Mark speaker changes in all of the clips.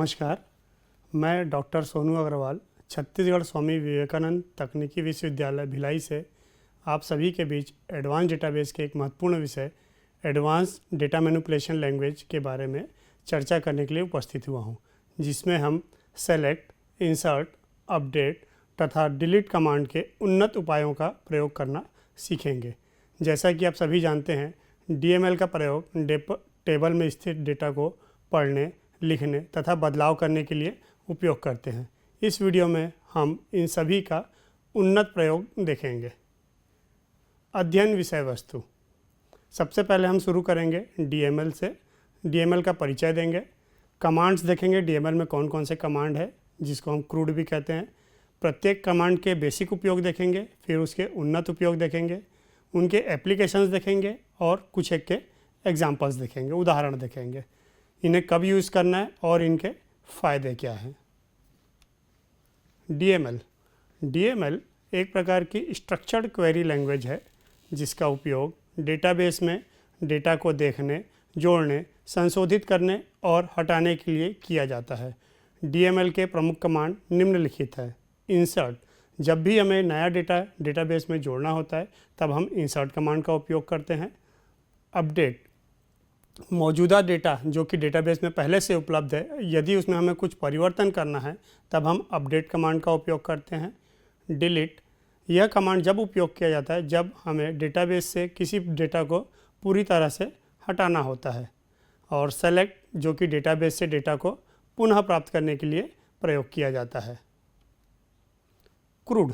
Speaker 1: नमस्कार, मैं डॉक्टर सोनू अग्रवाल छत्तीसगढ़ स्वामी विवेकानंद तकनीकी विश्वविद्यालय भिलाई से आप सभी के बीच एडवांस डेटाबेस के एक महत्वपूर्ण विषय एडवांस डेटा मैनिपुलेशन लैंग्वेज के बारे में चर्चा करने के लिए उपस्थित हुआ हूं, जिसमें हम सेलेक्ट, इंसर्ट, अपडेट तथा डिलीट कमांड के उन्नत उपायों का प्रयोग करना सीखेंगे। जैसा कि आप सभी जानते हैं, DML का प्रयोग टेबल में स्थित डेटा को पढ़ने, लिखने तथा बदलाव करने के लिए उपयोग करते हैं। इस वीडियो में हम इन सभी का उन्नत प्रयोग देखेंगे। अध्ययन विषय वस्तु। सबसे पहले हम शुरू करेंगे DML से। DML का परिचय देंगे, कमांड्स देखेंगे DML में कौन कौन से कमांड है जिसको हम क्रूड भी कहते हैं। प्रत्येक कमांड के बेसिक उपयोग देखेंगे, फिर उसके उन्नत उपयोग देखेंगे, उनके एप्लीकेशंस देखेंगे और कुछ एक के एग्जाम्पल्स देखेंगे, उदाहरण देखेंगे। इन्हें कब यूज़ करना है और इनके फ़ायदे क्या हैं। DML एक प्रकार की स्ट्रक्चर्ड क्वेरी लैंग्वेज है जिसका उपयोग डेटाबेस में डेटा को देखने, जोड़ने, संशोधित करने और हटाने के लिए किया जाता है। DML के प्रमुख कमांड निम्नलिखित है। इंसर्ट, जब भी हमें नया डेटा डेटाबेस में जोड़ना होता है तब हम इंसर्ट कमांड का उपयोग करते हैं। अपडेट, मौजूदा डेटा जो कि डेटाबेस में पहले से उपलब्ध है, यदि उसमें हमें कुछ परिवर्तन करना है तब हम अपडेट कमांड का उपयोग करते हैं। डिलीट, यह कमांड जब उपयोग किया जाता है जब हमें डेटाबेस से किसी डेटा को पूरी तरह से हटाना होता है। और सेलेक्ट, जो कि डेटाबेस से डेटा को पुनः प्राप्त करने के लिए प्रयोग किया जाता है। क्रूड,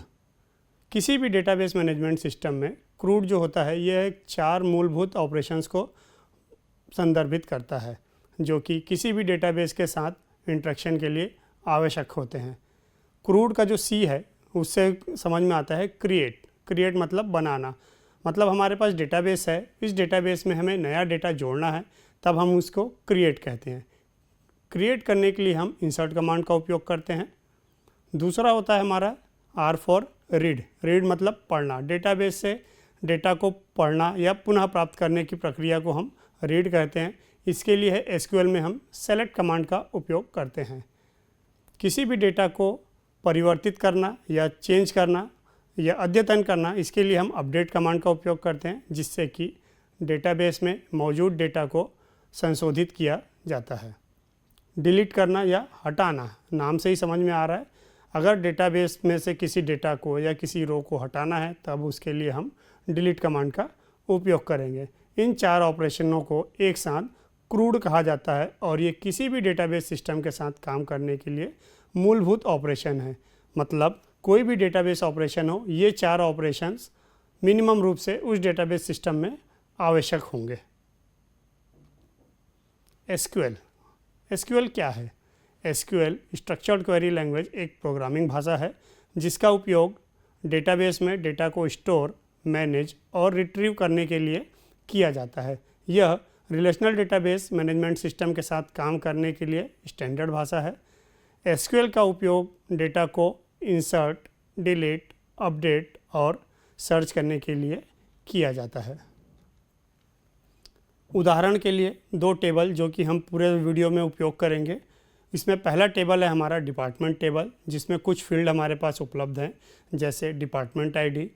Speaker 1: किसी भी डेटाबेस मैनेजमेंट सिस्टम में क्रूड जो होता है यह 4 मूलभूत ऑपरेशंस को संदर्भित करता है जो कि किसी भी डेटाबेस के साथ इंटरेक्शन के लिए आवश्यक होते हैं। क्रूड का जो C है उससे समझ में आता है क्रिएट मतलब बनाना। मतलब हमारे पास डेटाबेस है, इस डेटाबेस में हमें नया डेटा जोड़ना है तब हम उसको क्रिएट कहते हैं। क्रिएट करने के लिए हम इंसर्ट कमांड का उपयोग करते हैं। दूसरा होता है हमारा R फॉर रीड मतलब पढ़ना। डेटाबेस से डेटा को पढ़ना या पुनः प्राप्त करने की प्रक्रिया को हम रीड कहते हैं। इसके लिए है SQL में हम सेलेक्ट कमांड का उपयोग करते हैं। किसी भी डेटा को परिवर्तित करना या चेंज करना या अद्यतन करना, इसके लिए हम अपडेट कमांड का उपयोग करते हैं जिससे कि डेटाबेस में मौजूद डेटा को संशोधित किया जाता है। डिलीट करना या हटाना, नाम से ही समझ में आ रहा है, अगर डेटाबेस में से किसी डेटा को या किसी रो को हटाना है तब उसके लिए हम डिलीट कमांड का उपयोग करेंगे। इन 4 ऑपरेशनों को एक साथ क्रूड कहा जाता है और ये किसी भी डेटाबेस सिस्टम के साथ काम करने के लिए मूलभूत ऑपरेशन है। मतलब कोई भी डेटाबेस ऑपरेशन हो, ये 4 ऑपरेशंस मिनिमम रूप से उस डेटाबेस सिस्टम में आवश्यक होंगे। SQL क्या है? SQL स्ट्रक्चर्ड क्वेरी लैंग्वेज एक प्रोग्रामिंग भाषा है जिसका उपयोग डेटाबेस में डेटा को स्टोर, मैनेज और रिट्रीव करने के लिए किया जाता है। यह रिलेशनल डेटाबेस मैनेजमेंट सिस्टम के साथ काम करने के लिए स्टैंडर्ड भाषा है। SQL का उपयोग डेटा को इंसर्ट, डिलीट, अपडेट और सर्च करने के लिए किया जाता है। उदाहरण के लिए 2 टेबल जो कि हम पूरे वीडियो में उपयोग करेंगे। इसमें पहला टेबल है हमारा डिपार्टमेंट टेबल, जिसमें कुछ फील्ड हमारे पास उपलब्ध हैं जैसे department ID,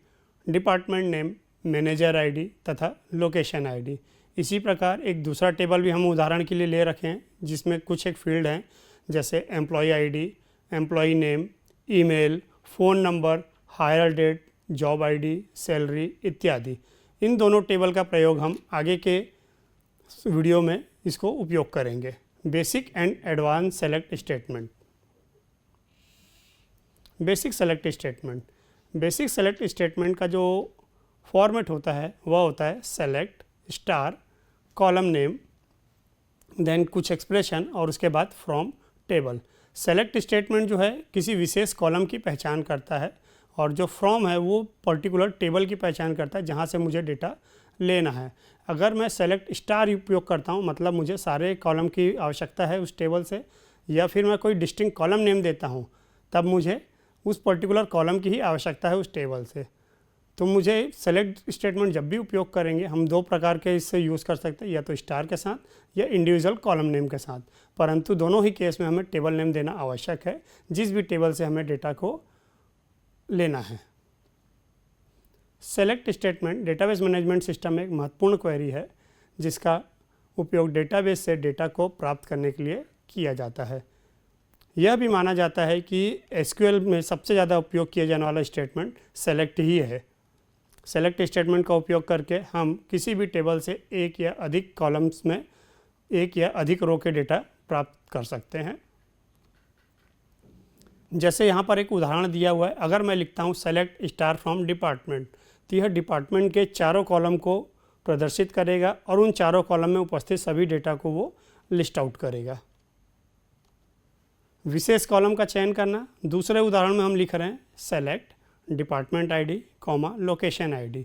Speaker 1: department name, manager ID तथा लोकेशन ID। इसी प्रकार एक दूसरा टेबल भी हम उदाहरण के लिए ले रखे हैं जिसमें कुछ एक फील्ड हैं जैसे employ ID, employ name, email, phone number, hire date, job ID, salary इत्यादि। इन दोनों टेबल का प्रयोग हम आगे के वीडियो में इसको उपयोग करेंगे। Basic and advance select statement. Basic select statement का जो फॉर्मेट होता है वह होता है select star column name, then कुछ एक्सप्रेशन और उसके बाद फ्रॉम टेबल। सेलेक्ट स्टेटमेंट जो है किसी विशेष कॉलम की पहचान करता है और जो फ्रॉम है वो पर्टिकुलर टेबल की पहचान करता है जहाँ से मुझे डेटा लेना है। अगर मैं सेलेक्ट स्टार उपयोग करता हूँ मतलब मुझे सारे कॉलम की आवश्यकता है उस टेबल से, या फिर मैं कोई डिस्टिंक्ट कॉलम नेम देता हूँ तब मुझे उस पर्टिकुलर कॉलम की ही आवश्यकता है उस टेबल से। तो मुझे सेलेक्ट स्टेटमेंट जब भी उपयोग करेंगे हम दो प्रकार के इससे यूज़ कर सकते हैं, या तो स्टार के साथ या इंडिविजुअल कॉलम नेम के साथ, परंतु दोनों ही केस में हमें टेबल नेम देना आवश्यक है जिस भी टेबल से हमें डेटा को लेना है। Select statement database management system में एक महत्वपूर्ण क्वेरी है जिसका उपयोग डेटाबेस से डेटा को प्राप्त करने के लिए किया जाता है। यह भी माना जाता है कि एसक्यूएल में सबसे ज़्यादा उपयोग किया जाने वाला स्टेटमेंट सेलेक्ट ही है। सेलेक्ट स्टेटमेंट का उपयोग करके हम किसी भी टेबल से एक या अधिक कॉलम्स में एक या अधिक रो के डेटा प्राप्त कर सकते हैं। जैसे यहाँ पर एक उदाहरण दिया हुआ है, अगर मैं लिखता हूँ सेलेक्ट स्टार फ्रॉम डिपार्टमेंट, तो यह डिपार्टमेंट के चारों कॉलम को प्रदर्शित करेगा और उन चारों कॉलम में उपस्थित सभी डेटा को वो लिस्ट आउट करेगा। विशेष कॉलम का चयन करना, दूसरे उदाहरण में हम लिख रहे हैं select department ID comma location ID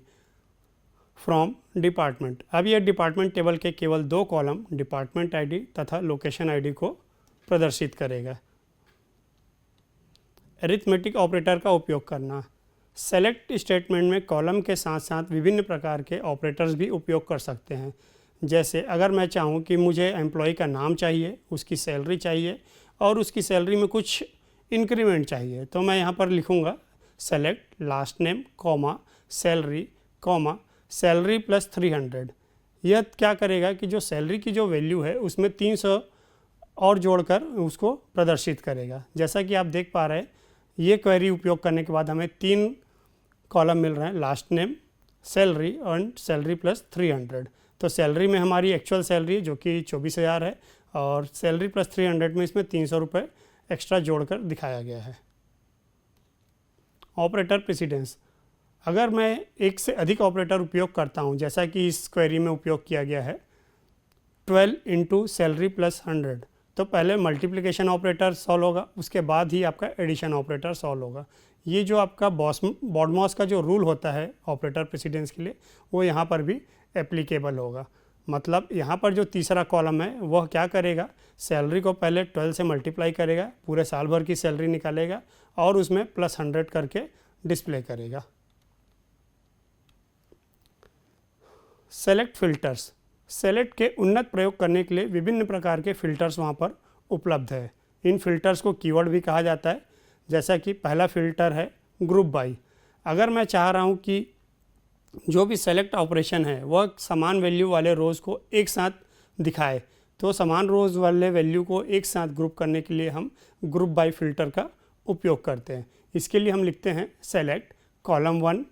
Speaker 1: from department. अब यह डिपार्टमेंट टेबल के केवल दो कॉलम डिपार्टमेंट आईडी तथा लोकेशन आईडी को प्रदर्शित करेगा। अरिथमेटिक ऑपरेटर का उपयोग करना, सेलेक्ट स्टेटमेंट में कॉलम के साथ साथ विभिन्न प्रकार के ऑपरेटर्स भी उपयोग कर सकते हैं। जैसे अगर मैं चाहूँ कि मुझे एम्प्लॉय का नाम चाहिए, उसकी सैलरी चाहिए और उसकी सैलरी में कुछ इंक्रीमेंट चाहिए, तो मैं यहाँ पर लिखूँगा select last name comma salary comma salary plus 300। यह क्या करेगा कि जो सैलरी की जो वैल्यू है उसमें 300 और जोड़कर उसको प्रदर्शित करेगा। जैसा कि आप देख पा रहे हैं, ये क्वेरी उपयोग करने के बाद हमें 3 कॉलम मिल रहे हैं, लास्ट नेम, सैलरी और सैलरी प्लस 300। तो सैलरी में हमारी एक्चुअल सैलरी है जो कि 24,000 है और सैलरी प्लस 300 में इसमें 300 रुपये एक्स्ट्रा जोड़कर दिखाया गया है। ऑपरेटर प्रेसिडेंस, अगर मैं एक से अधिक ऑपरेटर उपयोग करता हूं, जैसा कि इस क्वेरी में उपयोग किया गया है 12 इंटू सैलरी प्लस 100, तो पहले मल्टीप्लिकेशन ऑपरेटर सॉल्व होगा, उसके बाद ही आपका एडिशन ऑपरेटर सॉल्व होगा। ये जो आपका बॉडमॉस का जो रूल होता है ऑपरेटर प्रेसिडेंस के लिए, वो यहाँ पर भी एप्लीकेबल होगा। मतलब यहाँ पर जो तीसरा कॉलम है वह क्या करेगा, सैलरी को पहले 12 से मल्टीप्लाई करेगा, पूरे साल भर की सैलरी निकालेगा और उसमें प्लस 100 करके डिस्प्ले करेगा। सेलेक्ट फिल्टर्स, सेलेक्ट के उन्नत प्रयोग करने के लिए विभिन्न प्रकार के फिल्टर्स वहाँ पर उपलब्ध है। इन फिल्टर्स को कीवर्ड भी कहा जाता है। जैसा कि पहला फिल्टर है ग्रुप बाई। अगर मैं चाह रहा हूँ कि जो भी सेलेक्ट ऑपरेशन है वह समान वैल्यू वाले रोज़ को एक साथ दिखाए, तो समान रोज़ वाले वैल्यू को एक साथ ग्रुप करने के लिए हम ग्रुप बाई फिल्टर का उपयोग करते हैं। इसके लिए हम लिखते हैं select column 1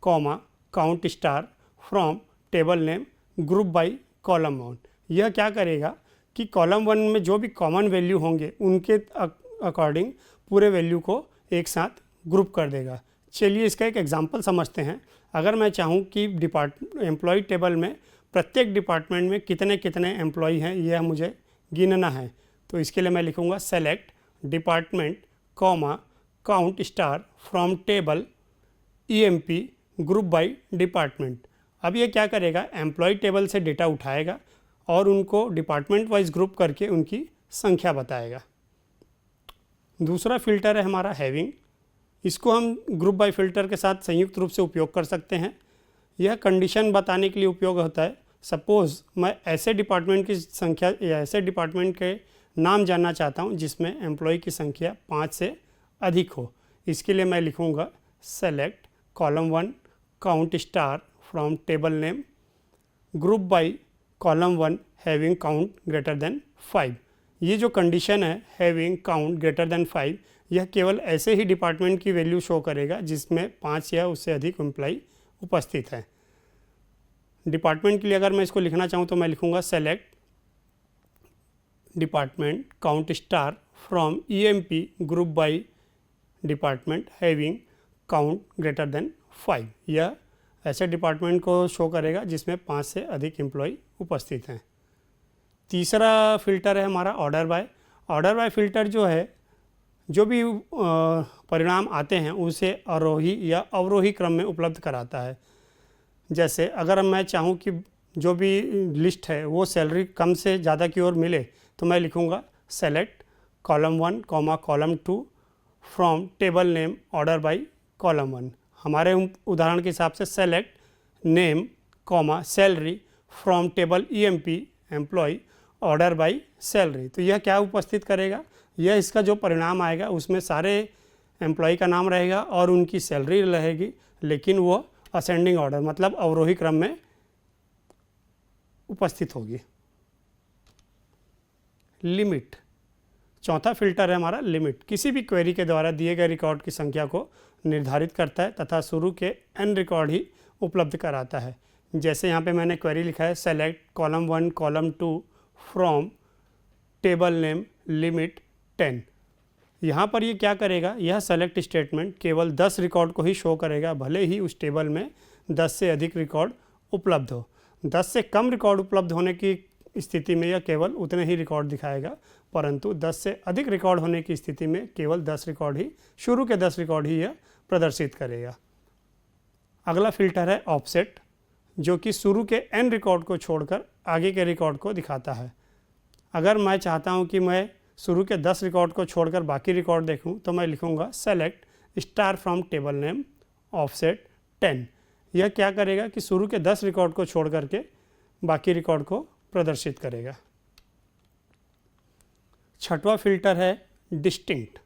Speaker 1: comma count star from table name group by column 1। यह क्या करेगा कि कॉलम 1 में जो भी कॉमन वैल्यू होंगे उनके अकॉर्डिंग पूरे वैल्यू को एक साथ ग्रुप कर देगा। चलिए इसका एक एग्जांपल समझते हैं। अगर मैं चाहूँ कि एम्प्लॉय टेबल में प्रत्येक डिपार्टमेंट में कितने कितने एम्प्लॉय हैं यह मुझे गिनना है, तो इसके लिए मैं लिखूँगा select department comma count star from table EMP group by department. अब ये क्या करेगा, एम्प्लॉय टेबल से डेटा उठाएगा और उनको डिपार्टमेंट वाइज ग्रुप करके उनकी संख्या बताएगा। दूसरा फिल्टर है हमारा हैविंग। इसको हम ग्रुप बाय फिल्टर के साथ संयुक्त रूप से उपयोग कर सकते हैं। यह कंडीशन बताने के लिए उपयोग होता है। सपोज़ मैं ऐसे डिपार्टमेंट की संख्या या ऐसे डिपार्टमेंट के नाम जानना चाहता हूं जिसमें एम्प्लॉय की संख्या 5 से अधिक हो। इसके लिए मैं लिखूंगा select column 1 count star from table name group by column 1 having count greater than 5। ये जो कंडीशन है हैविंग काउंट ग्रेटर देन 5, यह केवल ऐसे ही डिपार्टमेंट की वैल्यू शो करेगा जिसमें 5 या उससे अधिक एम्प्लॉय उपस्थित है। डिपार्टमेंट के लिए अगर मैं इसको लिखना चाहूँ तो मैं लिखूँगा select department count star from EMP group by department having count greater than 5। यह ऐसे डिपार्टमेंट को शो करेगा जिसमें 5 से अधिक एम्प्लॉय उपस्थित हैं। तीसरा फिल्टर है हमारा order by. Order by filter जो है, जो भी परिणाम आते हैं उसे आरोही या अवरोही क्रम में उपलब्ध कराता है। जैसे अगर मैं चाहूँ कि जो भी लिस्ट है वो सैलरी कम से ज़्यादा की ओर मिले, तो मैं लिखूँगा select column 1 comma column 2 from table name order by column 1। हमारे उदाहरण के हिसाब से select name comma salary from table EMP employ order by salary. तो यह क्या उपस्थित करेगा, यह इसका जो परिणाम आएगा उसमें सारे एम्प्लॉय का नाम रहेगा और उनकी सैलरी रहेगी, लेकिन वो असेंडिंग ऑर्डर मतलब अवरोही क्रम में उपस्थित होगी। लिमिट, चौथा फिल्टर है हमारा लिमिट। किसी भी क्वेरी के द्वारा दिए गए रिकॉर्ड की संख्या को निर्धारित करता है तथा शुरू के n रिकॉर्ड ही उपलब्ध कराता है। जैसे यहाँ पे मैंने क्वेरी लिखा है select column 1 column 2 from table name limit 10। यहाँ पर ये क्या करेगा, यह सेलेक्ट स्टेटमेंट केवल 10 रिकॉर्ड को ही शो करेगा, भले ही उस टेबल में 10 से अधिक रिकॉर्ड उपलब्ध हो। 10 से कम रिकॉर्ड उपलब्ध होने की स्थिति में यह केवल उतने ही रिकॉर्ड दिखाएगा, परंतु 10 से अधिक रिकॉर्ड होने की स्थिति में केवल 10 रिकॉर्ड ही, शुरू के 10 रिकॉर्ड ही यह प्रदर्शित करेगा। अगला फिल्टर है ऑफसेट, जो कि शुरू के n रिकॉर्ड को छोड़कर आगे के रिकॉर्ड को दिखाता है। अगर मैं चाहता हूं कि मैं शुरू के 10 रिकॉर्ड को छोड़कर बाकी रिकॉर्ड देखूं तो मैं लिखूंगा select star from table name offset 10। यह क्या करेगा कि शुरू के 10 रिकॉर्ड को छोड़ करके बाकी रिकॉर्ड को प्रदर्शित करेगा। छठवां फिल्टर है डिस्टिंक्ट।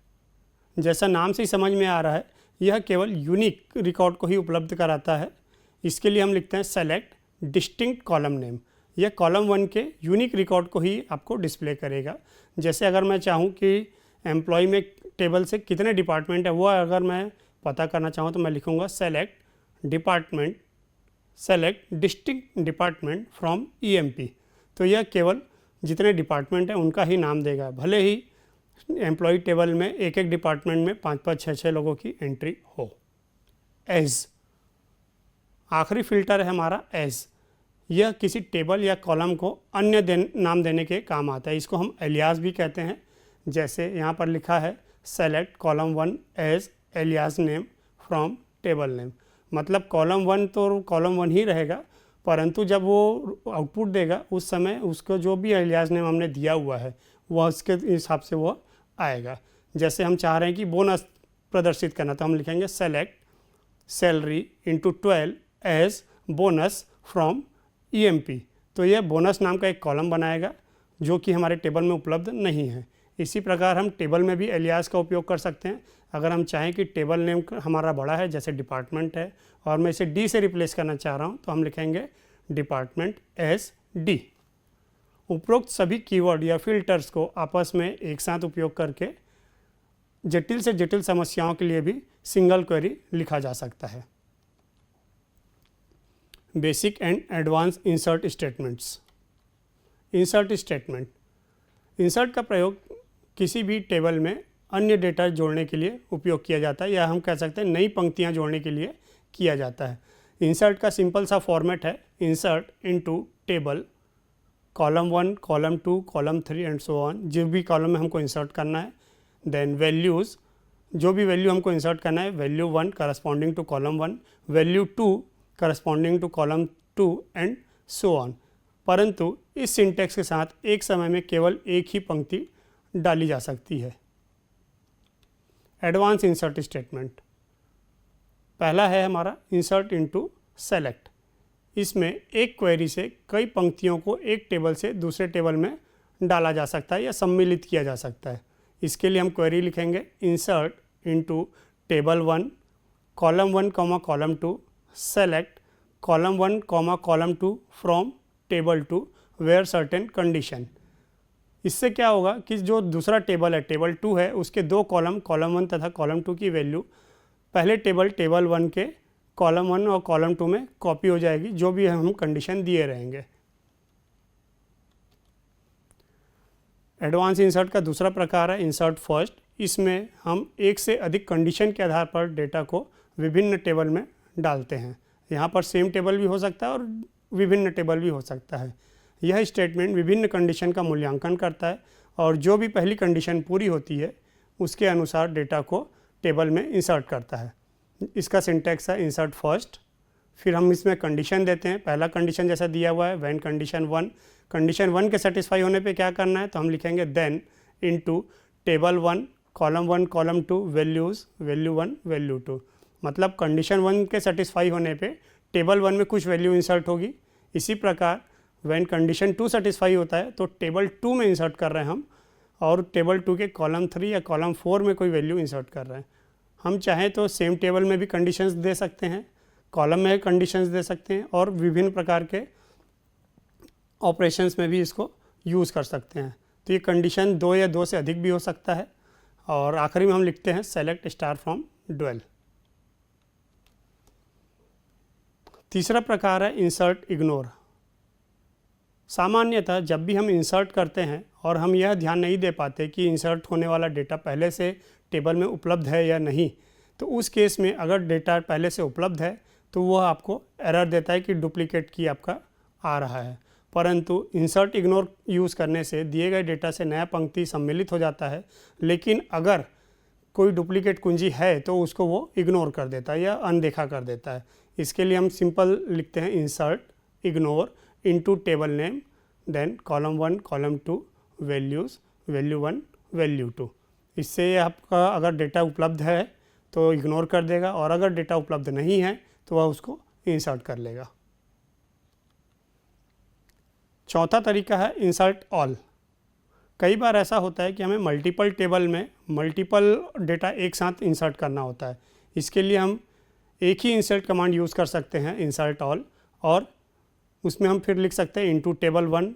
Speaker 1: जैसा नाम से ही समझ में आ रहा है, यह केवल यूनिक रिकॉर्ड को ही उपलब्ध कराता है। इसके लिए हम लिखते हैं सेलेक्ट डिस्टिंक्ट कॉलम नेम। यह कॉलम 1 के यूनिक रिकॉर्ड को ही आपको डिस्प्ले करेगा। जैसे अगर मैं चाहूँ कि एम्प्लॉय में टेबल से कितने डिपार्टमेंट है वो अगर मैं पता करना चाहूँ तो मैं लिखूँगा select department, select distinct department from EMP। तो यह केवल जितने डिपार्टमेंट हैं उनका ही नाम देगा, भले ही एम्प्लॉय टेबल में एक एक डिपार्टमेंट में 5-5, 6-6 लोगों की एंट्री हो। एज, आखिरी फिल्टर है हमारा एज। यह किसी टेबल या कॉलम को अन्य नाम देने के काम आता है। इसको हम एलियास भी कहते हैं। जैसे यहाँ पर लिखा है select column 1 as alias name from table name. मतलब कॉलम 1 तो कॉलम 1 ही रहेगा, परंतु जब वो आउटपुट देगा उस समय उसको जो भी एलियास नेम हमने दिया हुआ है वह उसके हिसाब से वो आएगा। जैसे हम चाह रहे हैं कि बोनस प्रदर्शित करना, तो हम लिखेंगे select salary into 12 as bonus from EMP। तो यह बोनस नाम का एक कॉलम बनाएगा जो कि हमारे टेबल में उपलब्ध नहीं है। इसी प्रकार हम टेबल में भी एलियास का उपयोग कर सकते हैं। अगर हम चाहें कि टेबल नेम हमारा बड़ा है, जैसे डिपार्टमेंट है, और मैं इसे D से रिप्लेस करना चाह रहा हूं, तो हम लिखेंगे डिपार्टमेंट एज D। उपरोक्त सभी कीवर्ड या फिल्टर्स को आपस में एक साथ उपयोग करके जटिल से जटिल समस्याओं के लिए भी सिंगल क्वेरी लिखा जा सकता है। Basic and advance insert statements. Insert statement, insert का प्रयोग किसी भी टेबल में अन्य डेटा जोड़ने के लिए उपयोग किया जाता है, या हम कह सकते हैं नई पंक्तियां जोड़ने के लिए किया जाता है। इंसर्ट का सिंपल सा फॉर्मेट है insert into table column 1 column 2 column 3 and so on. जो भी कॉलम में हमको इंसर्ट करना है, देन वैल्यूज़, जो भी वैल्यू हमको इंसर्ट करना है, value 1 corresponding to column 1, value 2 corresponding to column 2 and so on. परंतु इस सिंटेक्स के साथ एक समय में केवल एक ही पंक्ति डाली जा सकती है। एडवांस इंसर्ट स्टेटमेंट, पहला है हमारा इंसर्ट इनटू सेलेक्ट। इसमें एक क्वेरी से कई पंक्तियों को एक टेबल से दूसरे टेबल में डाला जा सकता है या सम्मिलित किया जा सकता है। इसके लिए हम क्वेरी लिखेंगे insert into table 1 column 1 column 2 select column 1 column 2 from table 2 where certain condition. इससे क्या होगा कि जो दूसरा टेबल है, टेबल 2 है, उसके दो कॉलम 1 तथा कॉलम 2 की वैल्यू पहले टेबल 1 के कॉलम 1 और कॉलम 2 में कॉपी हो जाएगी, जो भी हम कंडीशन दिए रहेंगे। एडवांस इंसर्ट का दूसरा प्रकार है इंसर्ट फर्स्ट। इसमें हम एक से अधिक कंडीशन के आधार पर डेटा को विभिन्न टेबल में डालते हैं। यहाँ पर सेम टेबल भी हो सकता है और विभिन्न टेबल भी हो सकता है। यह स्टेटमेंट विभिन्न कंडीशन का मूल्यांकन करता है और जो भी पहली कंडीशन पूरी होती है उसके अनुसार डेटा को टेबल में इंसर्ट करता है। इसका सिंटैक्स है इंसर्ट फर्स्ट। फिर हम इसमें कंडीशन देते हैं। पहला कंडीशन जैसा दिया हुआ है व्हेन कंडीशन 1, कंडीशन 1 के सेटिस्फाई होने पे क्या करना है, तो हम लिखेंगे then into table 1 column 2 values value 1 value 2। मतलब कंडीशन 1 के सेटिस्फाई होने पे टेबल 1 में कुछ वैल्यू इंसर्ट होगी। इसी प्रकार व्हेन कंडीशन 2 सेटिस्फाई होता है तो टेबल 2 में इंसर्ट कर रहे हैं हम, और टेबल 2 के कॉलम 3 या कॉलम 4 में कोई वैल्यू इंसर्ट कर रहे हैं। हम चाहें तो सेम टेबल में भी कंडीशंस दे सकते हैं, कॉलम में कंडीशंस दे सकते हैं, और विभिन्न प्रकार के ऑपरेशंस में भी इसको यूज़ कर सकते हैं। तो ये कंडीशन 2 या 2 से अधिक भी हो सकता है। और आखिरी में हम लिखते हैं सेलेक्ट स्टार फ्रॉम ड्वेल। तीसरा प्रकार है इंसर्ट इग्नोर। सामान्यतः जब भी हम इंसर्ट करते हैं और हम यह ध्यान नहीं दे पाते कि इंसर्ट होने वाला डेटा पहले से टेबल में उपलब्ध है या नहीं, तो उस केस में अगर डेटा पहले से उपलब्ध है तो वह आपको एरर देता है कि डुप्लीकेट की आपका आ रहा है। परंतु इंसर्ट इग्नोर यूज़ करने से दिए गए डेटा से नया पंक्ति सम्मिलित हो जाता है, लेकिन अगर कोई डुप्लीकेट कुंजी है तो उसको वो इग्नोर कर देता है या अनदेखा कर देता है। इसके लिए हम सिंपल लिखते हैं insert ignore into table name, then column 1 column 2 values, value 1 value 2। इससे आपका अगर डेटा उपलब्ध है तो इग्नोर कर देगा, और अगर डेटा उपलब्ध नहीं है तो वह उसको इंसर्ट कर लेगा। चौथा तरीका है इंसर्ट ऑल। कई बार ऐसा होता है कि हमें मल्टीपल टेबल में मल्टीपल डेटा एक साथ इंसर्ट करना होता है। इसके लिए हम एक ही इंसर्ट कमांड यूज़ कर सकते हैं, इंसर्ट ऑल, और उसमें हम फिर लिख सकते हैं इनटू टेबल 1,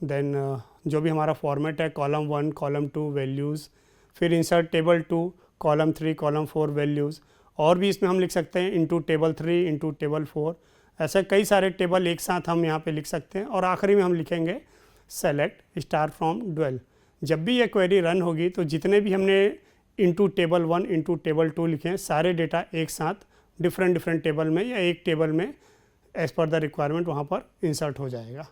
Speaker 1: देन जो भी हमारा फॉर्मेट है कॉलम 1 कॉलम 2 वैल्यूज़, फिर insert table 2 column 3 column 4 values, और भी इसमें हम लिख सकते हैं इनटू टेबल 3 इनटू टेबल 4। ऐसे कई सारे टेबल एक साथ हम यहाँ पे लिख सकते हैं। और आखिरी में हम लिखेंगे सेलेक्ट स्टार फ्रॉम ड्वेल। जब भी ये क्वेरी रन होगी तो जितने भी हमने इनटू टेबल 1 इनटू टेबल 2 लिखे हैं, सारे डेटा एक साथ डिफरेंट टेबल में या एक टेबल में एज पर द रिक्वायरमेंट वहाँ पर इंसर्ट हो जाएगा।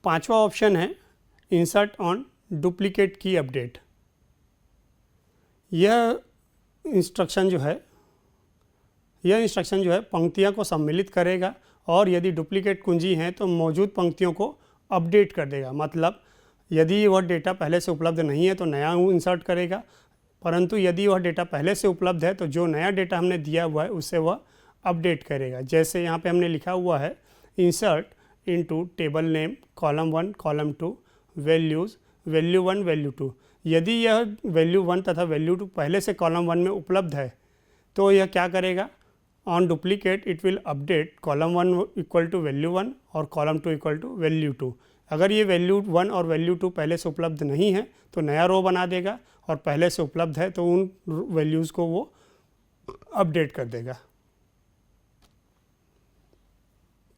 Speaker 1: पांचवा ऑप्शन है इंसर्ट ऑन डुप्लीकेट की अपडेट। यह इंस्ट्रक्शन जो है पंक्तियाँ को सम्मिलित करेगा, और यदि डुप्लीकेट कुंजी हैं तो मौजूद पंक्तियों को अपडेट कर देगा। मतलब यदि वह डेटा पहले से उपलब्ध नहीं है तो नया इंसर्ट करेगा, परंतु यदि वह डेटा पहले से उपलब्ध है तो जो नया डेटा हमने दिया हुआ है उससे वह अपडेट करेगा। जैसे यहाँ पे हमने लिखा हुआ है insert into table name column 1 column 2 values, value 1 value 2। यदि यह वैल्यू 1 तथा वैल्यू 2 पहले से कॉलम 1 में उपलब्ध है तो यह क्या करेगा, on duplicate it will update column 1 equal to value 1 और कॉलम 2 इक्वल टू वैल्यू 2। अगर ये वैल्यू 1 और वैल्यू 2 पहले से उपलब्ध नहीं है तो नया रो बना देगा, और पहले से उपलब्ध है तो उन वैल्यूज़ को वो अपडेट कर देगा।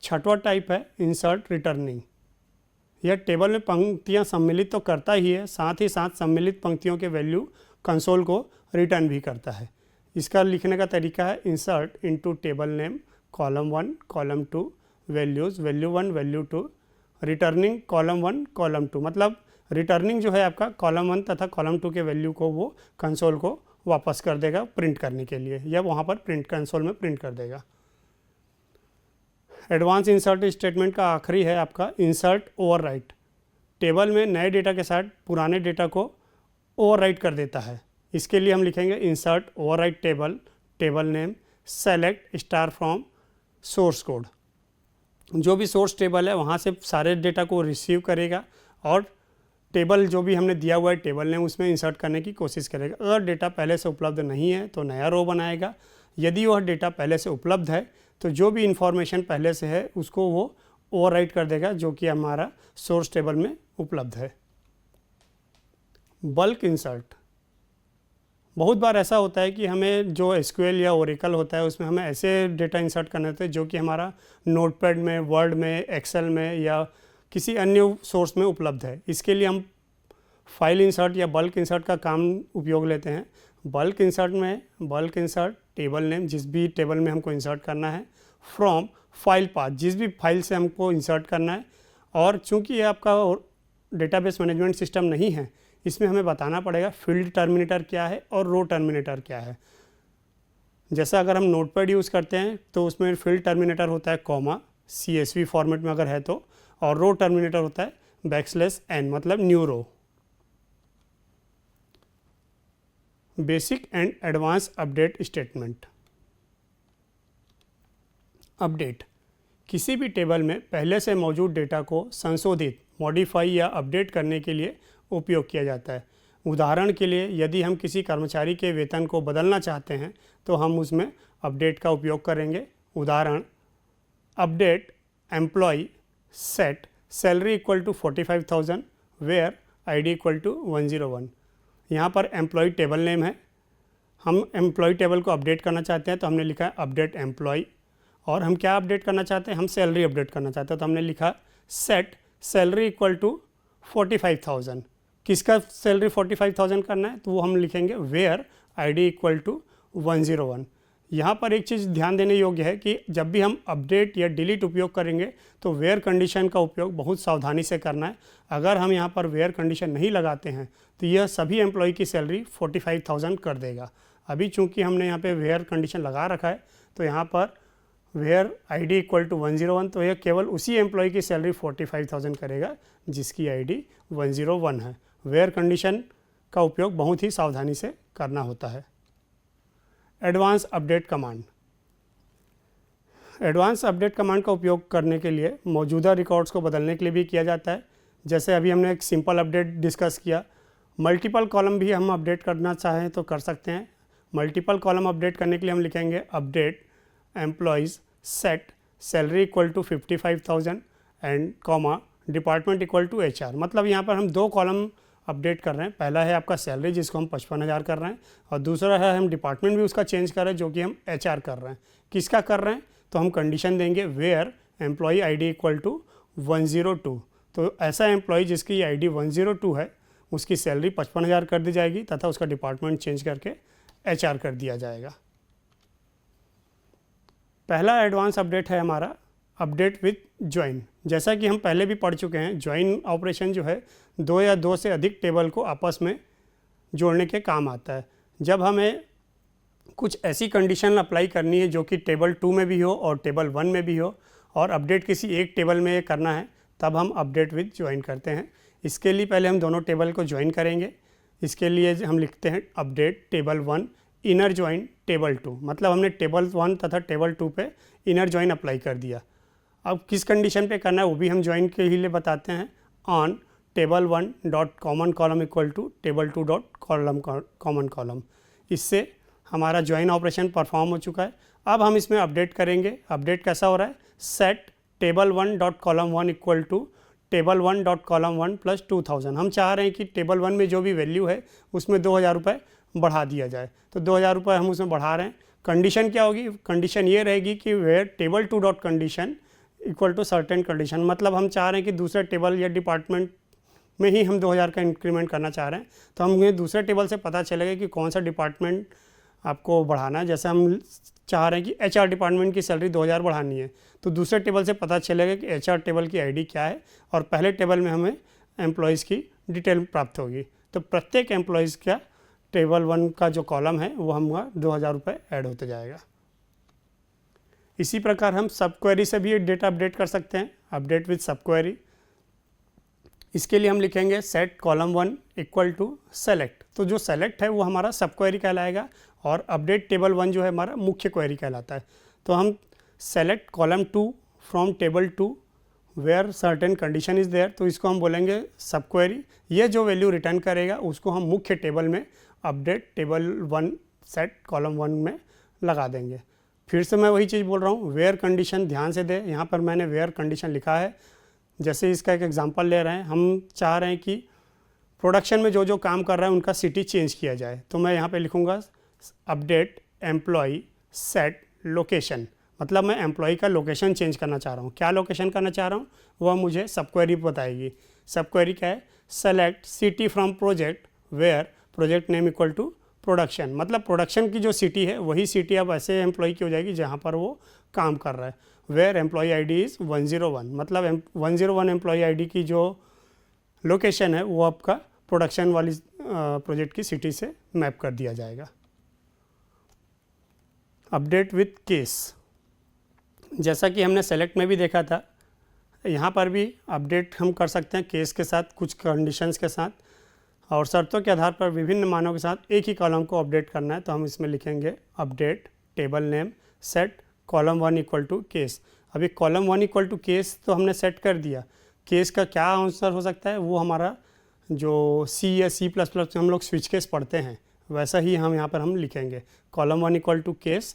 Speaker 1: छठवां टाइप है इंसर्ट रिटर्निंग। यह टेबल में पंक्तियां सम्मिलित तो करता ही है, साथ ही साथ सम्मिलित पंक्तियों के वैल्यू कंसोल को रिटर्न भी करता है। इसका लिखने का तरीका है insert into table name column 1 column 2 values, value 1 value 2, returning column 1 column 2। मतलब रिटर्निंग जो है आपका कॉलम 1 तथा कॉलम 2 के वैल्यू को वो कंसोल को वापस कर देगा प्रिंट करने के लिए, या वहाँ पर प्रिंट कंसोल में प्रिंट कर देगा। एडवांस इंसर्ट स्टेटमेंट का आखिरी है आपका इंसर्ट ओवरराइट। टेबल में नए डेटा के साथ पुराने डेटा को ओवरराइट कर देता है। इसके लिए हम लिखेंगे insert overwrite table, table name, select star from source code. जो भी सोर्स टेबल है वहाँ से सारे डेटा को रिसीव करेगा, और टेबल जो भी हमने दिया हुआ है टेबल नेम उसमें इंसर्ट करने की कोशिश करेगा। अगर डेटा पहले से उपलब्ध नहीं है तो नया रो बनाएगा। यदि वह डेटा पहले से उपलब्ध है तो जो भी इंफॉर्मेशन पहले से है उसको वो ओवरराइट कर देगा जो कि हमारा सोर्स टेबल में उपलब्ध है। Bulk insert. बहुत बार ऐसा होता है कि हमें जो एसक्यूएल या ओरेकल होता है उसमें हमें ऐसे डेटा इंसर्ट करने होते हैं जो कि हमारा नोटपैड में, वर्ड में, एक्सेल में या किसी अन्य सोर्स में उपलब्ध है। इसके लिए हम फाइल इंसर्ट या बल्क इंसर्ट का काम उपयोग लेते हैं। बल्क इंसर्ट में बल्क इंसर्ट टेबल नेम, जिस भी टेबल में हमको इंसर्ट करना है, फ्रॉम फाइल पाथ, जिस भी फाइल से हमको इंसर्ट करना है। और चूंकि ये आपका डेटाबेस मैनेजमेंट सिस्टम नहीं है, इसमें हमें बताना पड़ेगा फील्ड टर्मिनेटर क्या है और रो टर्मिनेटर क्या है। जैसा अगर हम नोटपैड यूज़ करते हैं तो उसमें फील्ड टर्मिनेटर होता है कॉमा, CSV फॉर्मेट में अगर है तो, और रो टर्मिनेटर होता है बैकस्लैश n, मतलब new row. Basic and advance update statement. Update किसी भी टेबल में पहले से मौजूद डेटा को संशोधित, मॉडिफाई या अपडेट करने के लिए उपयोग किया जाता है। उदाहरण के लिए यदि हम किसी कर्मचारी के वेतन को बदलना चाहते हैं तो हम उसमें अपडेट का उपयोग करेंगे। उदाहरण, update employee set salary equal to 45,000 where ID equal to 101। यहाँ पर एम्प्लॉय टेबल नेम है, हम एम्प्लॉय टेबल को अपडेट करना चाहते हैं तो हमने लिखा है अपडेट एम्प्लॉय। और हम क्या अपडेट करना चाहते हैं, हम सैलरी अपडेट करना चाहते हैं तो हमने लिखा सेट सैलरी इक्वल टू 45,000। किसका सैलरी 45,000 करना है तो वो हम लिखेंगे वेयर ID इक्वल टू 101। यहाँ पर एक चीज़ ध्यान देने योग्य है कि जब भी हम अपडेट या डिलीट उपयोग करेंगे तो वेयर कंडीशन का उपयोग बहुत सावधानी से करना है। अगर हम यहाँ पर वेयर कंडीशन नहीं लगाते हैं तो यह सभी एम्प्लॉय की सैलरी 45,000 कर देगा। अभी चूंकि हमने यहाँ पे वेयर कंडीशन लगा रखा है तो यहाँ पर वेयर ID इक्वल टू 101, तो यह केवल उसी एम्प्लॉय की सैलरी 45,000 करेगा जिसकी ID 101 है। वेयर कंडीशन का उपयोग बहुत ही सावधानी से करना होता है। Advance update command. Advance update command का उपयोग करने के लिए मौजूदा रिकॉर्ड्स को बदलने के लिए भी किया जाता है। जैसे अभी हमने एक सिंपल अपडेट डिस्कस किया, मल्टीपल कॉलम भी हम अपडेट करना चाहें तो कर सकते हैं। मल्टीपल कॉलम अपडेट करने के लिए हम लिखेंगे update employees set salary equal to 55,000 and comma department equal to HR। मतलब यहाँ पर हम दो कॉलम अपडेट कर रहे हैं। पहला है आपका सैलरी जिसको हम 55,000 कर रहे हैं और दूसरा है हम डिपार्टमेंट भी उसका चेंज कर रहे हैं जो कि हम HR कर रहे हैं। किसका कर रहे हैं तो हम कंडीशन देंगे where employee ID equal to 102। तो ऐसा एम्प्लॉय जिसकी ID 102 है उसकी सैलरी 55,000 कर दी जाएगी तथा उसका डिपार्टमेंट चेंज करके HR कर दिया जाएगा। पहला एडवांस अपडेट है हमारा अपडेट विथ ज्वाइन। जैसा कि हम पहले भी पढ़ चुके हैं, ज्वाइन ऑपरेशन जो है दो या दो से अधिक टेबल को आपस में जोड़ने के काम आता है। जब हमें कुछ ऐसी कंडीशन अप्लाई करनी है जो कि टेबल 2 में भी हो और टेबल 1 में भी हो और अपडेट किसी एक टेबल में करना है तब हम अपडेट विथ ज्वाइन करते हैं। इसके लिए पहले हम दोनों टेबल को ज्वाइन करेंगे। इसके लिए हम लिखते हैं update table 1 inner join table 2। मतलब हमने टेबल 1 तथा टेबल 2 पे इनर ज्वाइन अप्लाई कर दिया। अब किस कंडीशन पे करना है वो भी हम ज्वाइन के लिए बताते हैं। On table 1 dot common column equal to table 2 dot common column. इससे हमारा ज्वाइन ऑपरेशन परफॉर्म हो चुका है। अब हम इसमें अपडेट करेंगे। अपडेट कैसा हो रहा है, set table 1 dot column 1 equal to table 1 dot column 1 plus 2,000। हम चाह रहे हैं कि टेबल 1 में जो भी वैल्यू है उसमें 2,000 रुपये बढ़ा दिया जाए, तो 2,000 रुपये हम उसमें बढ़ा रहे हैं। कंडीशन क्या होगी, कंडीशन ये रहेगी कि where table 2 dot condition equal to certain condition. मतलब हम चाह रहे हैं कि दूसरे टेबल या डिपार्टमेंट में ही हम 2,000 का इंक्रीमेंट करना चाह रहे हैं, तो हमें दूसरे टेबल से पता चलेगा कि कौन सा डिपार्टमेंट आपको बढ़ाना है। जैसे हम चाह रहे हैं कि HR डिपार्टमेंट की सैलरी 2,000 बढ़ानी है, तो दूसरे टेबल से पता चलेगा कि HR टेबल की ID क्या है और पहले टेबल में हमें एम्प्लॉयज़ की डिटेल प्राप्त होगी। तो प्रत्येक एम्प्लॉयज़ का टेबल 1 का जो कॉलम है वो हमारा 2,000 रुपये ऐड होते जाएगा। इसी प्रकार हम सब क्वेरी से भी डेटा अपडेट कर सकते हैं, अपडेट विथ सब क्वेरी। इसके लिए हम लिखेंगे set column 1 equal to select. तो जो सेलेक्ट है वो हमारा सब क्वेरी कहलाएगा और अपडेट टेबल 1 जो है हमारा मुख्य क्वेरी कहलाता है। तो हम select column 2 from table 2 where certain condition is there, तो इसको हम बोलेंगे सब क्वेरी। ये जो वैल्यू रिटर्न करेगा उसको हम मुख्य टेबल में अपडेट टेबल 1 सेट कॉलम 1 में लगा देंगे। फिर से मैं वही चीज़ बोल रहा हूँ, वेयर कंडीशन ध्यान से दें। यहाँ पर मैंने वेयर कंडीशन लिखा है। जैसे इसका एक एग्जांपल ले रहे हैं, हम चाह रहे हैं कि प्रोडक्शन में जो जो काम कर रहा है उनका सिटी चेंज किया जाए, तो मैं यहाँ पे लिखूँगा अपडेट एम्प्लॉय सेट लोकेशन। मतलब मैं एम्प्लॉय का लोकेशन चेंज करना चाह रहा हूँ। क्या लोकेशन करना चाह रहा हूँ वह मुझे सब क्वेरी बताएगी। सब क्वेरी क्या है, select city from project where project name equal to production. मतलब प्रोडक्शन की जो सिटी है वही सिटी अब ऐसे एम्प्लॉय की हो जाएगी जहाँ पर वो काम कर रहा है। Where employee ID is 101। मतलब 101 एम्प्लॉय ID की जो लोकेशन है वो आपका प्रोडक्शन वाली प्रोजेक्ट की सिटी से मैप कर दिया जाएगा। अपडेट विथ केस, जैसा कि हमने सेलेक्ट में भी देखा था, यहाँ पर भी अपडेट हम कर सकते हैं केस के साथ, कुछ कंडीशंस के साथ। और शर्तों के आधार पर विभिन्न मानों के साथ एक ही कॉलम को अपडेट करना है, तो हम इसमें लिखेंगे update table name set column 1 equal to case. अभी कॉलम 1 इक्वल टू केस तो हमने सेट कर दिया, केस का क्या आंसर हो सकता है, वो हमारा जो सी या C++ में हम लोग स्विच केस पढ़ते हैं वैसा ही हम यहाँ पर हम लिखेंगे। कॉलम 1 इक्वल टू केस,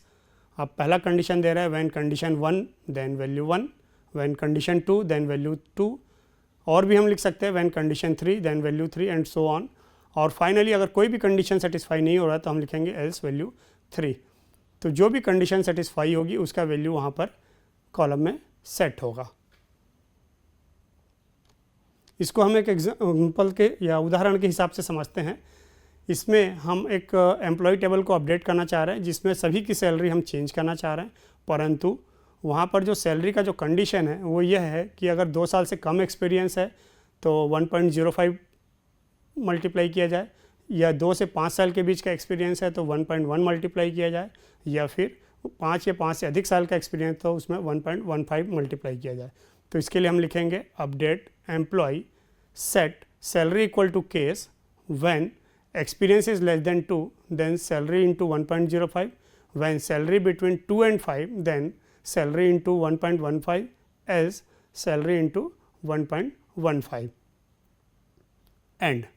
Speaker 1: अब पहला कंडीशन दे रहा है when condition 1 then value 1, when condition 2 then value 2, और भी हम लिख सकते हैं when condition 3 then value 3 and so on. और फाइनली अगर कोई भी कंडीशन सेटिस्फाई नहीं हो रहा है तो हम लिखेंगे एल्स वैल्यू 3। तो जो भी कंडीशन सेटिस्फाई होगी उसका वैल्यू वहाँ पर कॉलम में सेट होगा। इसको हम एक एग्जाम्पल के या उदाहरण के हिसाब से समझते हैं। इसमें हम एक एम्प्लॉय टेबल को अपडेट करना चाह रहे हैं जिसमें सभी की सैलरी हम चेंज करना चाह रहे हैं, परंतु वहाँ पर जो सैलरी का जो कंडीशन है वो यह है कि अगर 2 साल से कम एक्सपीरियंस है तो 1.05 मल्टीप्लाई किया जाए, या 2 से 5 साल के बीच का एक्सपीरियंस है तो 1.1 मल्टीप्लाई किया जाए, या फिर 5 या 5 से अधिक साल का एक्सपीरियंस तो उसमें 1.15 मल्टीप्लाई किया जाए। तो इसके लिए हम लिखेंगे update employee set salary equal to case when experience is less than 2 then salary into 1.05, when salary between 2 and 5 then salary into 1.15 as salary into 1.15 and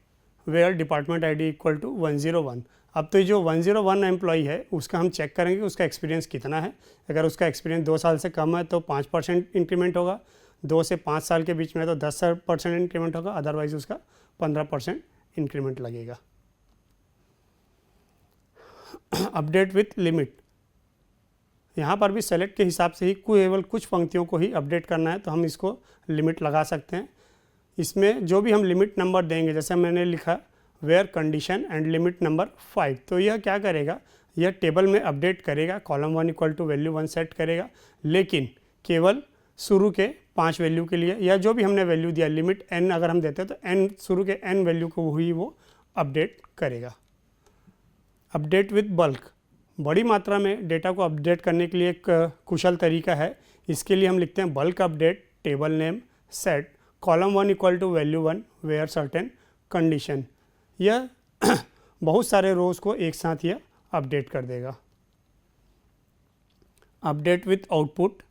Speaker 1: where department ID equal to 101। अब तो जो 101 employee है उसका हम check करेंगे उसका experience कितना है। अगर उसका एक्सपीरियंस 2 साल से कम है तो 5% इंक्रीमेंट होगा, 2 से 5 साल के बीच में तो 10% इंक्रीमेंट होगा, अदरवाइज उसका 15% इंक्रीमेंट लगेगा। अपडेट विथ लिमिट, यहाँ पर भी सेलेक्ट के हिसाब से ही केवल कुछ पंक्तियों को ही अपडेट करना है तो हम इसको लिमिट लगा सकते हैं। इसमें जो भी हम लिमिट नंबर देंगे, जैसे मैंने लिखा where condition and limit number 5, तो यह क्या करेगा, यह टेबल में अपडेट करेगा, column 1 equal to value 1 set करेगा, लेकिन केवल शुरू के 5 वैल्यू के लिए, या जो भी हमने वैल्यू दिया लिमिट n अगर हम देते हैं तो n शुरू के n वैल्यू को ही वो अपडेट करेगा। अपडेट विथ बल्क, बड़ी मात्रा में डेटा को अपडेट करने के लिए एक कुशल तरीका है। इसके लिए हम लिखते हैं bulk update table name set column 1 equal to value 1 where certain condition. यह बहुत सारे रोज़ को एक साथ यह अपडेट कर देगा। अपडेट विथ आउटपुट,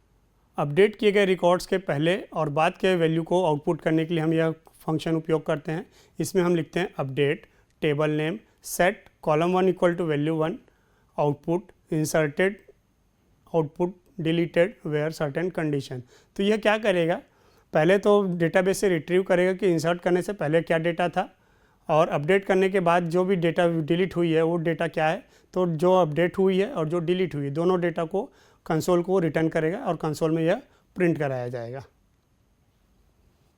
Speaker 1: अपडेट किए गए रिकॉर्ड्स के पहले और बाद के वैल्यू को आउटपुट करने के लिए हम यह फंक्शन उपयोग करते हैं। इसमें हम लिखते हैं update table name set column 1 equal to value 1 output inserted output deleted where certain condition. तो यह क्या करेगा, पहले तो डेटाबेस से रिट्रीव करेगा कि इंसर्ट करने से पहले क्या डेटा था, और अपडेट करने के बाद जो भी डेटा डिलीट हुई है वो डेटा क्या है। तो जो अपडेट हुई है और जो डिलीट हुई है दोनों डेटा को कंसोल को रिटर्न करेगा और कंसोल में यह प्रिंट कराया जाएगा।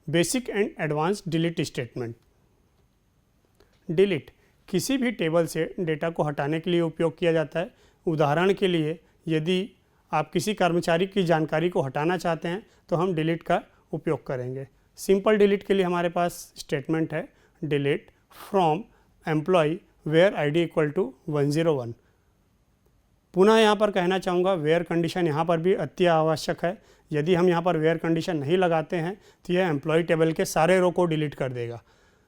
Speaker 1: Basic and advance delete statement, delete किसी भी टेबल से डेटा को हटाने के लिए उपयोग किया जाता है। उदाहरण के लिए यदि आप किसी कर्मचारी की जानकारी को हटाना चाहते हैं तो हम डिलीट का उपयोग करेंगे। सिंपल डिलीट के लिए हमारे पास स्टेटमेंट है delete from employee where ID equal to 101। पुनः यहाँ पर कहना चाहूँगा वेयर कंडीशन यहाँ पर भी अति आवश्यक है। यदि हम यहाँ पर वेयर कंडीशन नहीं लगाते हैं तो यह एम्प्लॉय टेबल के सारे रो को डिलीट कर देगा।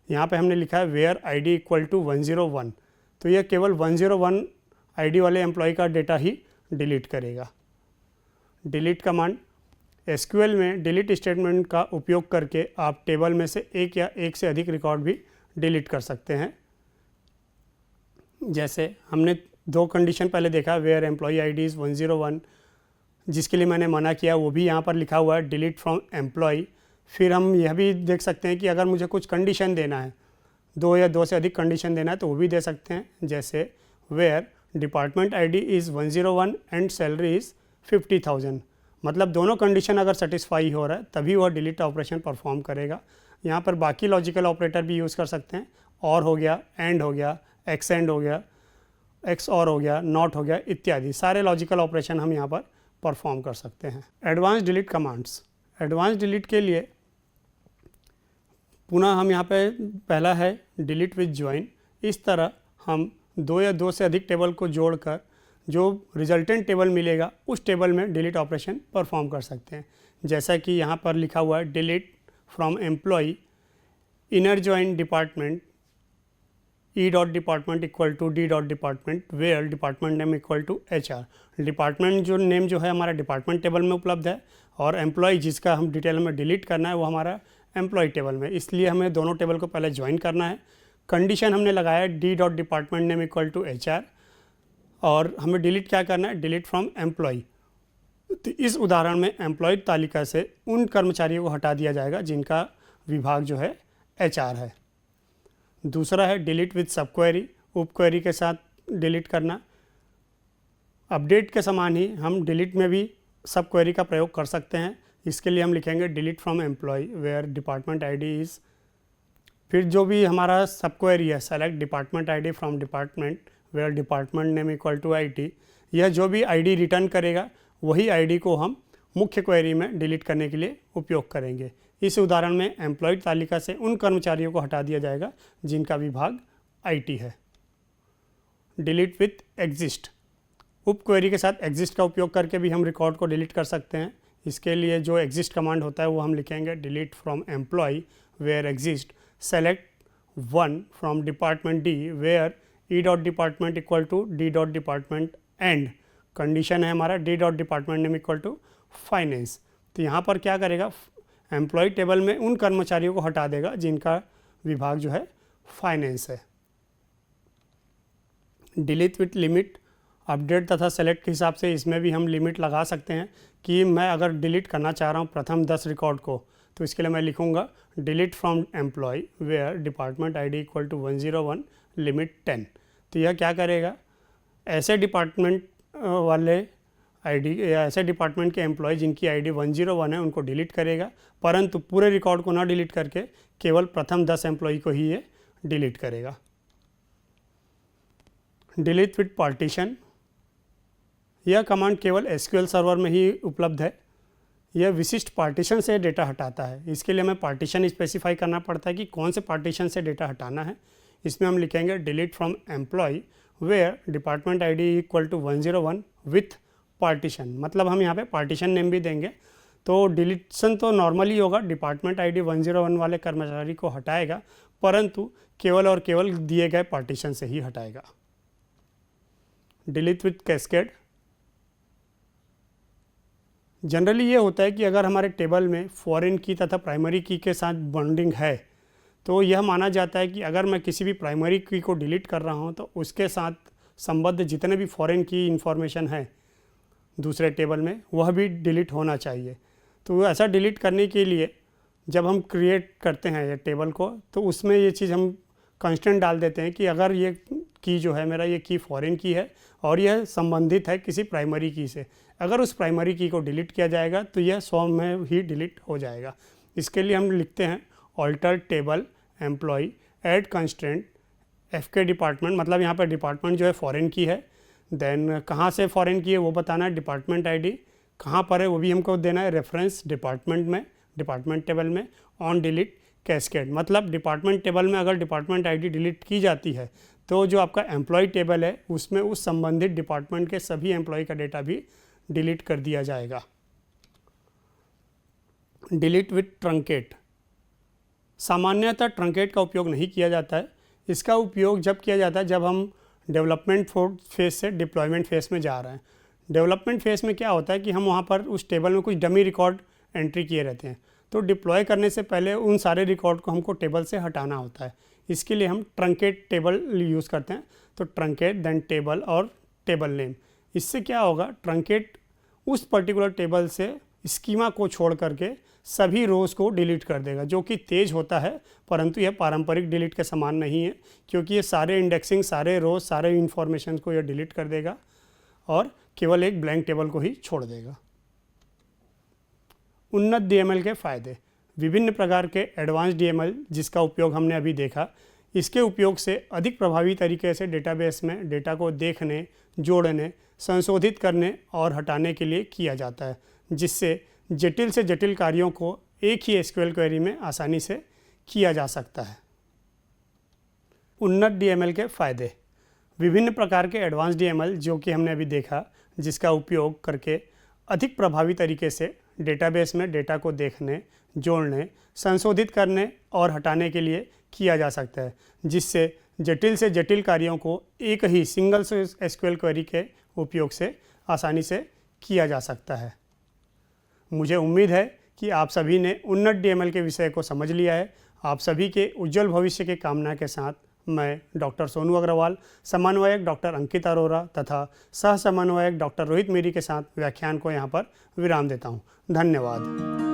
Speaker 1: यहाँ पे हमने लिखा है वेयर आईडी इक्वल टू 101, तो यह केवल 101 आईडी वाले एम्प्लॉय का डेटा ही डिलीट करेगा। डिलीट कमांड, एसक्यूएल में डिलीट स्टेटमेंट का उपयोग करके आप टेबल में से एक या एक से अधिक रिकॉर्ड भी डिलीट कर सकते हैं। जैसे हमने 2 कंडीशन पहले देखा, वेयर एम्प्लॉय आईडी इज़ 101, जिसके लिए मैंने मना किया वो भी यहाँ पर लिखा हुआ है डिलीट फ्रॉम एम्प्लॉय। फिर हम यह भी देख सकते हैं कि अगर मुझे कुछ कंडीशन देना है, 2 या 2 से अधिक कंडीशन देना है तो वो भी दे सकते हैं। जैसे where department ID is 101 and salary is 50,000, मतलब दोनों कंडीशन अगर सेटिस्फाई हो रहा है तभी वह डिलीट ऑपरेशन परफॉर्म करेगा। यहाँ पर बाकी लॉजिकल ऑपरेटर भी यूज़ कर सकते हैं, और हो गया, एंड हो गया, एक्सएंड हो गया, एक्स और हो गया, नॉट हो गया इत्यादि सारे लॉजिकल ऑपरेशन हम यहाँ पर परफॉर्म कर सकते हैं। Advance delete commands, advance delete के लिए पुनः हम यहाँ पे पहला है डिलीट विथ ज्वाइन। इस तरह हम 2 या 2 से अधिक टेबल को जोड़कर जो रिजल्टेंट टेबल मिलेगा उस टेबल में डिलीट ऑपरेशन परफॉर्म कर सकते हैं। जैसा कि यहाँ पर लिखा हुआ है delete from employee inner join department E dot department equal to D dot department where department name equal to HR। Department जो नेम जो है हमारा डिपार्टमेंट टेबल में उपलब्ध है और एम्प्लॉय जिसका हम डिटेल में डिलीट करना है वो हमारा एम्प्लॉय टेबल में, इसलिए हमें दोनों टेबल को पहले ज्वाइन करना है। कंडीशन हमने लगाया D dot department name equal to HR और हमें डिलीट क्या करना है, डिलीट फ्रॉम एम्प्लॉय। तो इस उदाहरण में एम्प्लॉय तालिका से उन कर्मचारियों को हटा दिया जाएगा जिनका विभाग जो है HR है। दूसरा है डिलीट विद सब क्वेरी, उप क्वेरी के साथ डिलीट करना। अपडेट के समान ही हम डिलीट में भी सब क्वेरी का प्रयोग कर सकते हैं। इसके लिए हम लिखेंगे delete from employee where department ID is, फिर जो भी हमारा सब क्वेरी है select department ID from department where department name equal to IT। यह जो भी ID रिटर्न करेगा वही ID को हम मुख्य क्वेरी में डिलीट करने के लिए उपयोग करेंगे। इस उदाहरण में एम्प्लॉय तालिका से उन कर्मचारियों को हटा दिया जाएगा जिनका विभाग IT है। डिलीट विथ एग्जिस्ट, उप क्वेरी के साथ एग्जिस्ट का उपयोग करके भी हम रिकॉर्ड को डिलीट कर सकते हैं। इसके लिए जो एग्जिस्ट कमांड होता है वो हम लिखेंगे delete from employee where exist select one from department D where E dot department equal to D dot department and. Condition है हमारा D dot department name equal to finance. तो यहाँ पर क्या करेगा, एम्प्लॉय टेबल में उन कर्मचारियों को हटा देगा जिनका विभाग जो है फाइनेंस है। डिलीट विथ लिमिट, अपडेट तथा सेलेक्ट के हिसाब से इसमें भी हम लिमिट लगा सकते हैं कि मैं अगर डिलीट करना चाह रहा हूँ प्रथम 10 रिकॉर्ड को, तो इसके लिए मैं लिखूँगा delete from employee where department ID equal to 101 limit 10। तो यह क्या करेगा, ऐसे डिपार्टमेंट वाले ID या ऐसे डिपार्टमेंट के एम्प्लॉय जिनकी ID 101 है उनको डिलीट करेगा, परंतु पूरे रिकॉर्ड को ना डिलीट करके केवल प्रथम 10 एम्प्लॉय को ही ये डिलीट करेगा। डिलीट विथ पार्टीशन, यह कमांड केवल SQL सर्वर में ही उपलब्ध है। यह विशिष्ट पार्टीशन से डेटा हटाता है। इसके लिए हमें पार्टीशन स्पेसिफाई करना पड़ता है कि कौन से पार्टीशन से डेटा हटाना है। इसमें हम लिखेंगे delete from employee where department ID equal to 101 with partition, मतलब हम यहाँ पे पार्टीशन नेम भी देंगे। तो डिलीशन तो नॉर्मली होगा, डिपार्टमेंट ID 101 वाले कर्मचारी को हटाएगा, परंतु केवल और केवल दिए गए पार्टीशन से ही हटाएगा। डिलीट विथ कैस्केड, जनरली ये होता है कि अगर हमारे टेबल में फॉरेन की तथा प्राइमरी की के साथ बॉन्डिंग है तो यह माना जाता है कि अगर मैं किसी भी प्राइमरी की को डिलीट कर रहा हूँ तो उसके साथ संबद्ध जितने भी फॉरेन की इंफॉर्मेशन है दूसरे टेबल में वह भी डिलीट होना चाहिए। तो ऐसा डिलीट करने के लिए जब हम क्रिएट करते हैं ये टेबल को तो उसमें ये चीज़ हम कंस्टेंट डाल देते हैं कि अगर ये की जो है मेरा ये की फॉरेन की है और यह संबंधित है किसी प्राइमरी की से, अगर उस प्राइमरी की को डिलीट किया जाएगा तो यह 100 में ही डिलीट हो जाएगा। इसके लिए हम लिखते हैं alter table employee add constraint FK department, मतलब यहाँ पर डिपार्टमेंट जो है फॉरेन की है, देन कहाँ से फॉरेन की है वो बताना है, डिपार्टमेंट ID कहाँ पर है वो भी हमको देना है, रेफरेंस डिपार्टमेंट में डिपार्टमेंट टेबल में, ऑन डिलीट कैस्केड, मतलब डिपार्टमेंट टेबल में अगर डिपार्टमेंट ID डिलीट की जाती है तो जो आपका एम्प्लॉय टेबल है उसमें उस संबंधित डिपार्टमेंट के सभी एम्प्लॉय का डेटा भी डिलीट कर दिया जाएगा। डिलीट विथ ट्रंकेट, सामान्यतः ट्रंकेट का उपयोग नहीं किया जाता है। इसका उपयोग जब किया जाता है जब हम डेवलपमेंट फेज से डिप्लॉयमेंट फेज में जा रहे हैं। डेवलपमेंट फेज में क्या होता है कि हम वहाँ पर उस टेबल में कुछ डमी रिकॉर्ड एंट्री किए रहते हैं, तो डिप्लॉय करने से पहले उन सारे रिकॉर्ड को हमको टेबल से हटाना होता है। इसके लिए हम ट्रंकेट टेबल यूज़ करते हैं। तो ट्रंकेट देन टेबल और टेबल नेम, इससे क्या होगा, ट्रंकेट उस पर्टिकुलर टेबल से स्कीमा को छोड़ करके सभी रोज़ को डिलीट कर देगा, जो कि तेज़ होता है, परंतु यह पारंपरिक डिलीट के समान नहीं है क्योंकि ये सारे इंडेक्सिंग, सारे रोज़, सारे इन्फॉर्मेशन को यह डिलीट कर देगा और केवल एक ब्लैंक टेबल को ही छोड़ देगा। उन्नत DML के फ़ायदे, विभिन्न प्रकार के एडवांस DML जिसका उपयोग हमने अभी देखा, इसके उपयोग से अधिक प्रभावी तरीके से डेटाबेस में डेटा को देखने, जोड़ने, संशोधित करने और हटाने के लिए किया जाता है, जिससे जटिल से जटिल कार्यों को एक ही SQL क्वेरी में आसानी से किया जा सकता है। उन्नत DML के फ़ायदे, विभिन्न प्रकार के एडवांस DML जो कि हमने अभी देखा, जिसका उपयोग करके अधिक प्रभावी तरीके से डेटाबेस में डेटा को देखने, जोड़ने, संशोधित करने और हटाने के लिए किया जा सकता है, जिससे जटिल से जटिल कार्यों को एक ही सिंगल एसक्यूएल क्वेरी के उपयोग से आसानी से किया जा सकता है। मुझे उम्मीद है कि आप सभी ने उन्नत डीएमएल के विषय को समझ लिया है। आप सभी के उज्जवल भविष्य की कामना के साथ मैं डॉक्टर सोनू अग्रवाल, समन्वयक डॉक्टर अंकित अरोरा तथा सह समन्वयक डॉक्टर रोहित मीरी के साथ व्याख्यान को यहाँ पर विराम देता हूँ। धन्यवाद।